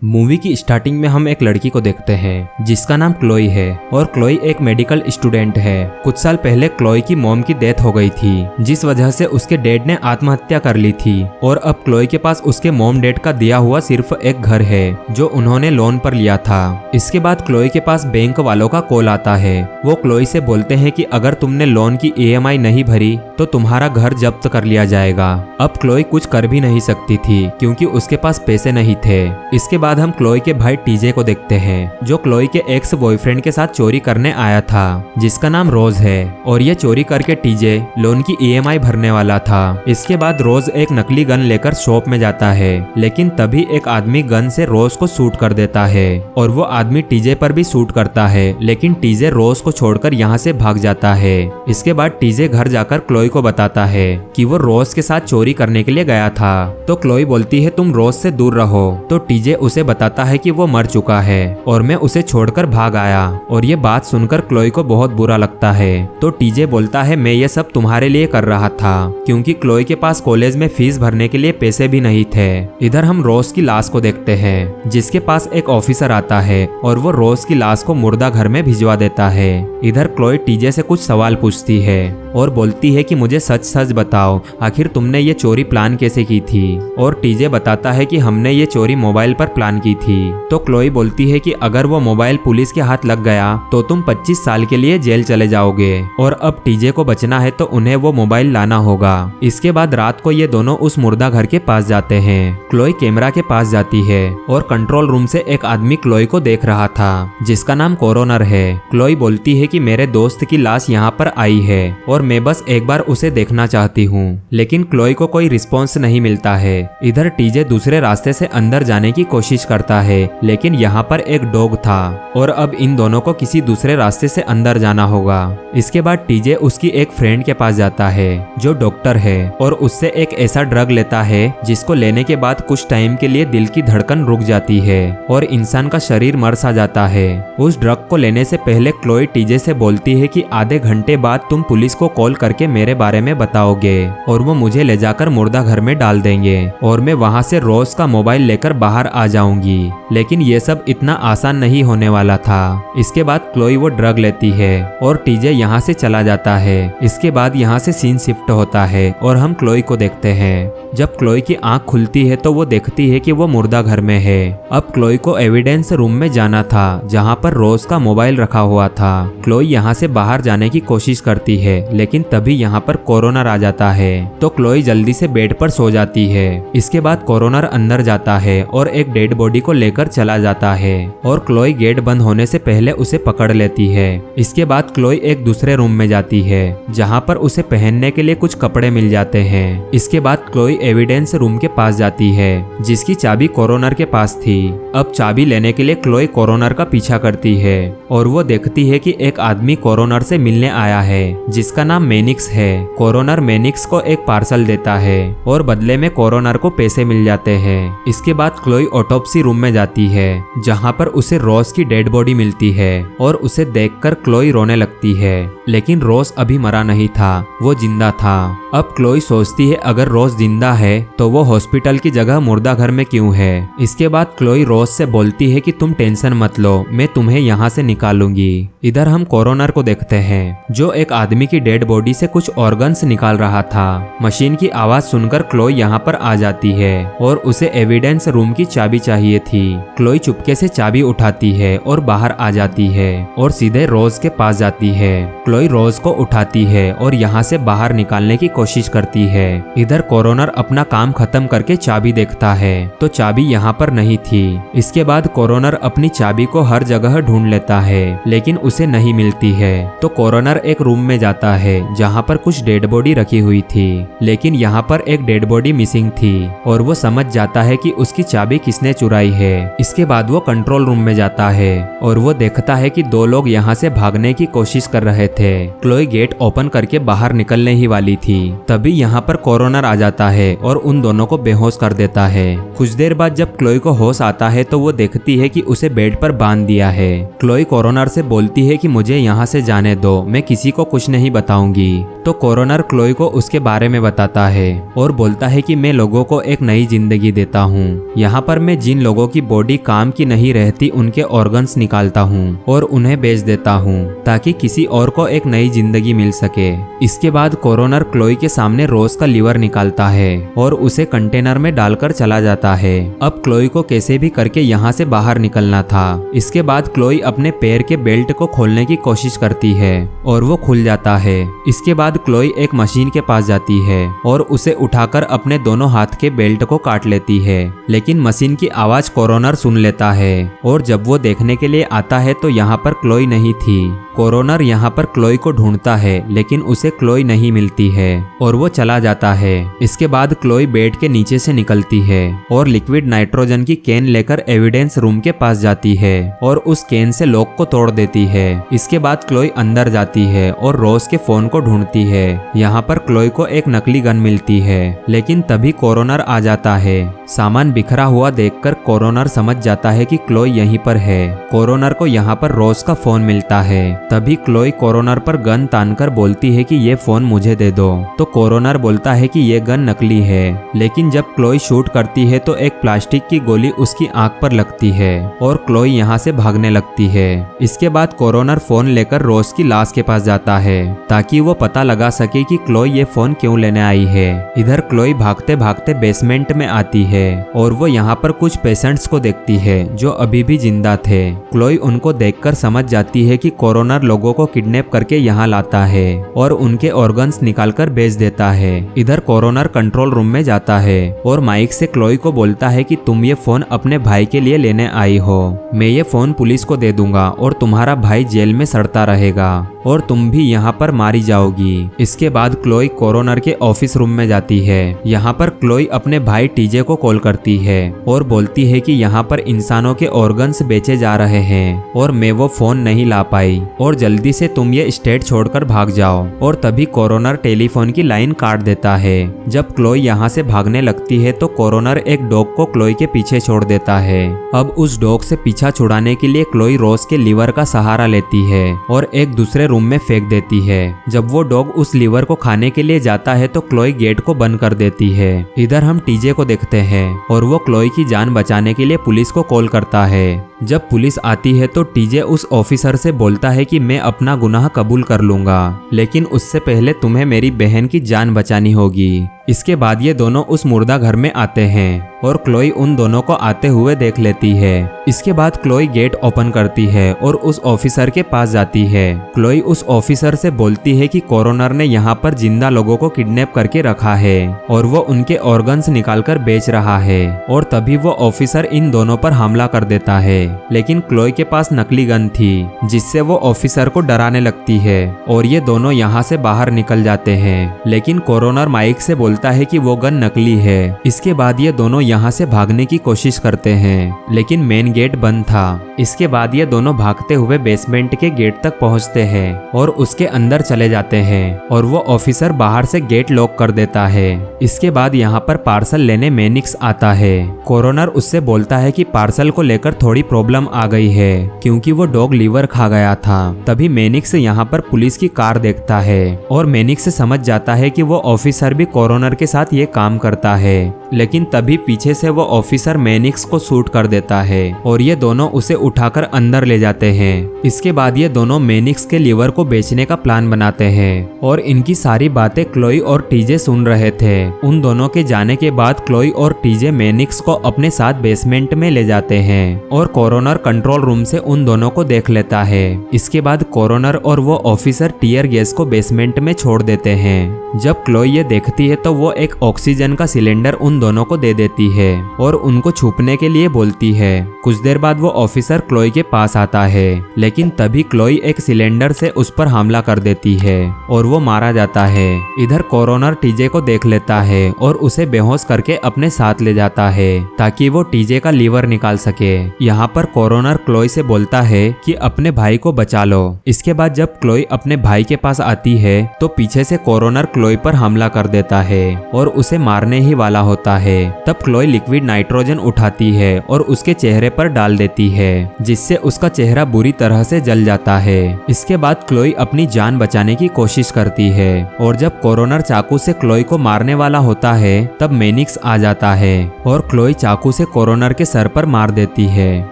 Movie की starting में हम एक लड़की को देखते हैं जिसका नाम क्लोई है और क्लोई एक मेडिकल स्टूडेंट है। कुछ साल पहले क्लोई की मॉम की डेथ हो गई थी जिस वजह से उसके डैड ने आत्महत्या कर ली थी और अब क्लोई के पास उसके मॉम डैड का दिया हुआ सिर्फ एक घर है जो उन्होंने लोन पर लिया था। इसके बाद क्लोई के पास बैंक वालों का कॉल आता है। वो क्लोई से बोलते हैं कि अगर तुमने लोन की EMI नहीं भरी तो तुम्हारा घर जब्त कर लिया जाएगा। अब क्लोई कुछ कर भी नहीं सकती थी क्योंकि उसके पास पैसे नहीं थे। इसके बाद हम क्लोई के भाई टीजे को देखते हैं जो क्लोई के एक्स बॉयफ्रेंड के साथ चोरी करने आया था जिसका नाम रोज है और ये चोरी करके टीजे लोन की EMI भरने वाला था। इसके बाद रोज एक नकली गन लेकर शॉप में जाता है लेकिन तभी एक आदमी गन से रोज को शूट कर देता है और वो आदमी टीजे पर भी शूट करता है लेकिन टीजे रोज को छोड़कर यहाँ से भाग जाता है। इसके बाद टीजे घर जाकर क्लोई को बताता है कि वो रोज के साथ चोरी करने के लिए गया था। तो क्लोई बोलती है तुम रोज से दूर रहो। तो टीजे उसे बताता है कि वो मर चुका है और मैं उसे छोड़कर भाग आया और ये बात सुनकर क्लोई को बहुत बुरा लगता है। तो टीजे बोलता है मैं ये सब तुम्हारे लिए कर रहा था क्योंकि क्लोई के पास कॉलेज में फीस भरने के लिए पैसे भी नहीं थे। इधर हम रोज की लाश को देखते हैं जिसके पास एक ऑफिसर आता है और वो रोज की लाश को मुर्दा घर में भिजवा देता है। इधर क्लोई टीजे से कुछ सवाल पूछती है और बोलती है कि मुझे सच सच बताओ आखिर तुमने ये चोरी प्लान कैसे की थी। और टीजे बताता है कि हमने ये चोरी मोबाइल पर प्लान की थी। तो क्लोई बोलती है कि अगर वो मोबाइल पुलिस के हाथ लग गया तो तुम 25 साल के लिए जेल चले जाओगे और अब टीजे को बचना है तो उन्हें वो मोबाइल लाना होगा। इसके बाद रात को ये दोनों उस मुर्दा घर के पास जाते हैं। क्लोई कैमरा के पास जाती है और कंट्रोल रूम से एक आदमी क्लोई को देख रहा था जिसका नाम कोरोनर है। क्लोई बोलती है कि मेरे दोस्त की लाश यहाँ पर आई है और मैं बस एक बार उसे देखना चाहती हूँ लेकिन क्लोई को कोई रिस्पॉन्स नहीं मिलता है। इधर टीजे दूसरे रास्ते से अंदर जाने की कोशिश करता है लेकिन यहाँ पर एक डॉग था और अब इन दोनों को किसी दूसरे रास्ते से अंदर जाना होगा। इसके बाद टीजे उसकी एक फ्रेंड के पास जाता है जो डॉक्टर है और उससे एक ऐसा ड्रग लेता है जिसको लेने के बाद कुछ टाइम के लिए दिल की धड़कन रुक जाती है और इंसान का शरीर मर सा जाता है। उस ड्रग को लेने से पहले क्लोई टीजे से बोलती है कि आधे घंटे बाद तुम पुलिस को कॉल करके मेरे बारे में बताओगे और वो मुझे ले जाकर मुर्दा घर में डाल देंगे और मैं वहां से रोज का मोबाइल लेकर बाहर आ जाऊंगी। लेकिन ये सब इतना आसान नहीं होने वाला था। इसके बाद क्लोई वो ड्रग लेती है और टीजे यहाँ से चला जाता है। इसके बाद यहाँ से सीन शिफ्ट होता है और हम क्लोई को देखते हैं। जब क्लोई की आंख खुलती है तो वो देखती है कि वो मुर्दा घर में है। अब क्लोई को एविडेंस रूम में जाना था जहाँ पर रोज का मोबाइल रखा हुआ था। क्लोई यहाँ से बाहर जाने की कोशिश करती है लेकिन तभी यहाँ पर कोरोनर आ जाता है तो क्लोई जल्दी से बेड पर सो जाती है। इसके बाद कोरोनर अंदर जाता है और एक डेड बॉडी को लेकर चला जाता है और क्लोई गेट बंद होने से पहले उसे पकड़ लेती है। इसके बाद क्लोई एक दूसरे रूम में जाती है जहाँ पर उसे पहनने के लिए कुछ कपड़े मिल जाते हैं। इसके बाद क्लोई एविडेंस रूम के पास जाती है जिसकी चाबी कोरोनर के पास थी। अब चाबी लेने के लिए क्लोई कोरोनर का पीछा करती है और वो देखती है कि एक आदमी कोरोनर से मिलने आया है जिसका नाम मेनिक्स है। कोरोनर मेनिक्स को एक पार्सल देता है और बदले में कोरोनर को पैसे मिल जाते हैं। इसके बाद क्लोई ऑटोप्सी रूम में जाती है जहाँ पर उसे रोज की डेड बॉडी मिलती है और उसे देखकर क्लोई रोने लगती है लेकिन रोज अभी मरा नहीं था, वो जिंदा था। अब क्लोई सोचती है अगर रोज जिंदा है तो वो हॉस्पिटल की जगह मुर्दा घर में क्यों है। इसके बाद क्लोई रोज से बोलती है कि तुम टेंशन मत लो, मैं तुम्हें यहाँ से निकालूंगी। इधर हम कोरोनर को देखते हैं जो एक आदमी की डेड बॉडी से कुछ ऑर्गन्स निकाल रहा था। मशीन की आवाज सुनकर क्लोई यहाँ पर आ जाती है और उसे एविडेंस रूम की चाबी चाहिए थी। क्लोई चुपके से चाबी उठाती है और बाहर आ जाती है और सीधे रोज के पास जाती है। क्लोई रोज को उठाती है और यहाँ से बाहर निकालने की कोशिश करती है। इधर कोरोनर अपना काम खत्म करके चाबी देखता है तो चाबी यहाँ पर नहीं थी। इसके बाद कोरोनर अपनी चाबी को हर जगह ढूंढ लेता है लेकिन उसे नहीं मिलती है। तो कोरोनर एक रूम में जाता है जहाँ पर कुछ डेड बॉडी रखी हुई थी लेकिन यहाँ पर एक डेड बॉडी मिसिंग थी और वो समझ जाता है कि उसकी चाबी किसने चुराई है। इसके बाद वो कंट्रोल रूम में जाता है और वो देखता है कि दो लोग यहाँ से भागने की कोशिश कर रहे थे। क्लोई गेट ओपन करके बाहर निकलने ही वाली थी तभी यहाँ पर कोरोनर आ जाता है और उन दोनों को बेहोश कर देता है। कुछ देर बाद जब क्लोई को होश आता है तो वो देखती है कि उसे बेड पर बांध दिया है। क्लोई कोरोनर से बोलती बोलती है कि मुझे यहाँ से जाने दो, मैं किसी को कुछ नहीं बताऊंगी। तो कोरोनर क्लोई को उसके बारे में बताता है और बोलता है कि मैं लोगों को एक नई जिंदगी देता हूँ। यहाँ पर मैं जिन लोगों की बॉडी काम की नहीं रहती उनके ऑर्गन्स निकालता हूँ और उन्हें बेच देता हूँ ताकि किसी और को एक नई जिंदगी मिल सके। इसके बाद कोरोनर क्लोई के सामने रोज का लीवर निकालता है और उसे कंटेनर में डालकर चला जाता है। अब क्लोई को कैसे भी करके यहाँ से बाहर निकलना था। इसके बाद क्लोई अपने पैर के बेल्ट को खोलने की कोशिश करती है और वो खुल जाता है। इसके बाद क्लोई एक मशीन के पास जाती है और उसे उठाकर अपने दोनों हाथ के बेल्ट को काट लेती है, लेकिन मशीन की आवाज कोरोनर सुन लेता है और जब वो देखने के लिए आता है तो यहाँ पर क्लोई नहीं थी। कोरोनर यहाँ पर क्लोई को ढूंढता है लेकिन उसे क्लोई नहीं मिलती है और वो चला जाता है। इसके बाद क्लोई बेड के नीचे से निकलती है और लिक्विड नाइट्रोजन की कैन लेकर एविडेंस रूम के पास जाती है और उस कैन से लॉक को तोड़ देती है। इसके बाद क्लोई अंदर जाती है और रोज के फोन को ढूंढती है। यहाँ पर क्लोई को एक नकली गन मिलती है, लेकिन तभी कोरोनर आ जाता है। सामान बिखरा हुआ देखकर कोरोनर समझ जाता है कि क्लोई यहीं पर है। कोरोनर को यहाँ पर रोज का फोन मिलता है। तभी क्लोई कोरोनर पर गन तानकर बोलती है कि ये फोन मुझे दे दो। तो कोरोनर बोलता है कि ये गन नकली है, लेकिन जब क्लोई शूट करती है तो एक प्लास्टिक की गोली उसकी आंख पर लगती है और क्लोई यहाँ से भागने लगती है। इसके बाद कोरोनर फोन लेकर रोज की लाश के पास जाता है ताकि वो पता लगा सके कि क्लोई ये फोन क्यों लेने आई है। इधर क्लोई भागते भागते बेसमेंट में आती है और वो यहाँ पर कुछ पेशेंट्स को देखती है जो अभी भी जिंदा थे। क्लोई उनको देखकर समझ जाती है कि कोरोनर लोगों को किडनैप करके यहाँ लाता है और उनके ऑर्गन्स निकालकर बेच देता है। इधर कोरोनर कंट्रोल रूम में जाता है और माइक से क्लोई को बोलता है कि तुम ये फोन अपने भाई के लिए लेने आई हो। मैं ये फोन पुलिस को दे दूंगा और तुम्हारा भाई जेल में सड़ता रहेगा और तुम भी यहाँ पर मारी जाओगी। इसके बाद क्लोई कोरोनर के ऑफिस रूम में जाती है। यहाँ पर क्लोई अपने भाई टीजे को कॉल करती है और बोलती है कि यहाँ पर इंसानों के ऑर्गन्स बेचे जा रहे हैं और मैं वो फोन नहीं ला पाई और जल्दी से तुम ये स्टेट छोड़कर भाग जाओ। और तभी कोरोनर टेलीफोन की लाइन काट देता है। जब क्लोई यहाँ से भागने लगती है तो कोरोनर एक डॉग को क्लोई के पीछे छोड़ देता है। अब उस डॉग से पीछा छुड़ाने के लिए क्लोई रोज के लीवर का सहारा लेती है और एक दूसरे रूम में फेंक देती है। जब वो डॉग उस लीवर को खाने के लिए जाता है तो क्लोई गेट को बंद कर देती है। इधर हम टीजे को देखते हैं और वो क्लोई की जान बचाने के लिए पुलिस को कॉल करता है। जब पुलिस आती है तो टीजे उस ऑफिसर से बोलता है कि मैं अपना गुनाह कबूल कर लूंगा, लेकिन उससे पहले तुम्हें मेरी बहन की जान बचानी होगी। इसके बाद ये दोनों उस मुर्दा घर में आते हैं और क्लोई उन दोनों को आते हुए देख लेती है। इसके बाद क्लोई गेट ओपन करती है और उस ऑफिसर के पास जाती है। क्लोई उस ऑफिसर से बोलती है कि कोरोनर ने यहाँ पर जिंदा लोगों को किडनैप करके रखा है और वो उनके ऑर्गन्स निकालकर बेच रहा है। और तभी वो ऑफिसर इन दोनों पर हमला कर देता है, लेकिन क्लोई के पास नकली गन थी जिससे वो ऑफिसर को डराने लगती है और ये दोनों यहाँ से बाहर निकल जाते हैं। लेकिन कोरोनर माइक से बोलता है कि वो गन नकली है। इसके बाद ये दोनों यहाँ से भागने की कोशिश करते हैं, लेकिन मेन गेट बंद था। इसके बाद ये दोनों भागते हुए बेसमेंट के गेट तक पहुँचते हैं और उसके अंदर चले जाते हैं और वो ऑफिसर बाहर से गेट लॉक कर देता है। इसके बाद यहाँ पर पार्सल लेने मेनिक्स आता है। कोरोनर उससे बोलता है कि पार्सल को लेकर थोड़ी प्रॉब्लम आ गई है क्योंकि वो डॉग लीवर खा गया था। तभी मेनिक्स यहाँ पर पुलिस की कार देखता है और मेनिक्स समझ जाता है कि वो ऑफिसर भी कोरोनर के साथ ये काम करता है, लेकिन तभी पीछे से वो ऑफिसर मेनिक्स को शूट कर देता है और ये दोनों उसे उठाकर अंदर ले जाते हैं। इसके बाद ये दोनों मेनिक्स के लीवर को बेचने का प्लान बनाते हैं और इनकी सारी बातें क्लोई और टीजे सुन रहे थे। उन दोनों के जाने के बाद क्लोई और टीजे मेनिक्स को अपने साथ बेसमेंट में ले जाते हैं और कोरोनर कंट्रोल रूम से उन दोनों को देख लेता है। इसके बाद कोरोनर और वो ऑफिसर टीयर गैस को बेसमेंट में छोड़ देते हैं। जब क्लोई ये देखती है तो वो एक ऑक्सीजन का सिलेंडर उन दोनों को दे देती है और उनको छुपने के लिए बोलती है। कुछ देर बाद वो ऑफिसर क्लोई के पास आता है, लेकिन तभी क्लोई एक सिलेंडर से उस पर हमला कर देती है और वो मारा जाता है। इधर कोरोनर टीजे को देख लेता है और उसे बेहोश करके अपने साथ ले जाता है ताकि वो टीजे का लीवर निकाल सके। यहाँ पर कोरोनर क्लोई से बोलता है कि अपने भाई को बचा लो। इसके बाद जब क्लोई अपने भाई के पास आती है तो पीछे से कोरोनर क्लोई पर हमला कर देता है है और उसे मारने ही वाला होता है। तब क्लोई लिक्विड नाइट्रोजन उठाती है और उसके चेहरे पर डाल देती है, जिससे उसका चेहरा बुरी तरह से जल जाता है। इसके बाद क्लोई अपनी जान बचाने की कोशिश करती है और जब कोरोनर चाकू से क्लोई को मारने वाला होता है तब मेनिक्स आ जाता है और क्लोई चाकू से कोरोनर के सर पर मार देती है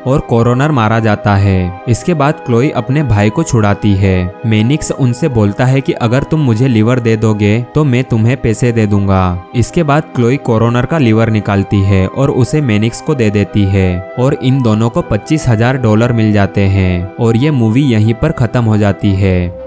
और कोरोनर मारा जाता है। इसके बाद क्लोई अपने भाई को छुड़ाती है। मेनिक्स उनसे बोलता है कि अगर तुम मुझे लिवर दे दोगे तो मैं तुम्हें पैसे दे दूंगा। इसके बाद क्लोई कोरोनर का लिवर निकालती है और उसे मेनिक्स को दे देती है और इन दोनों को $25,000 मिल जाते हैं और ये मूवी यहीं पर खत्म हो जाती है।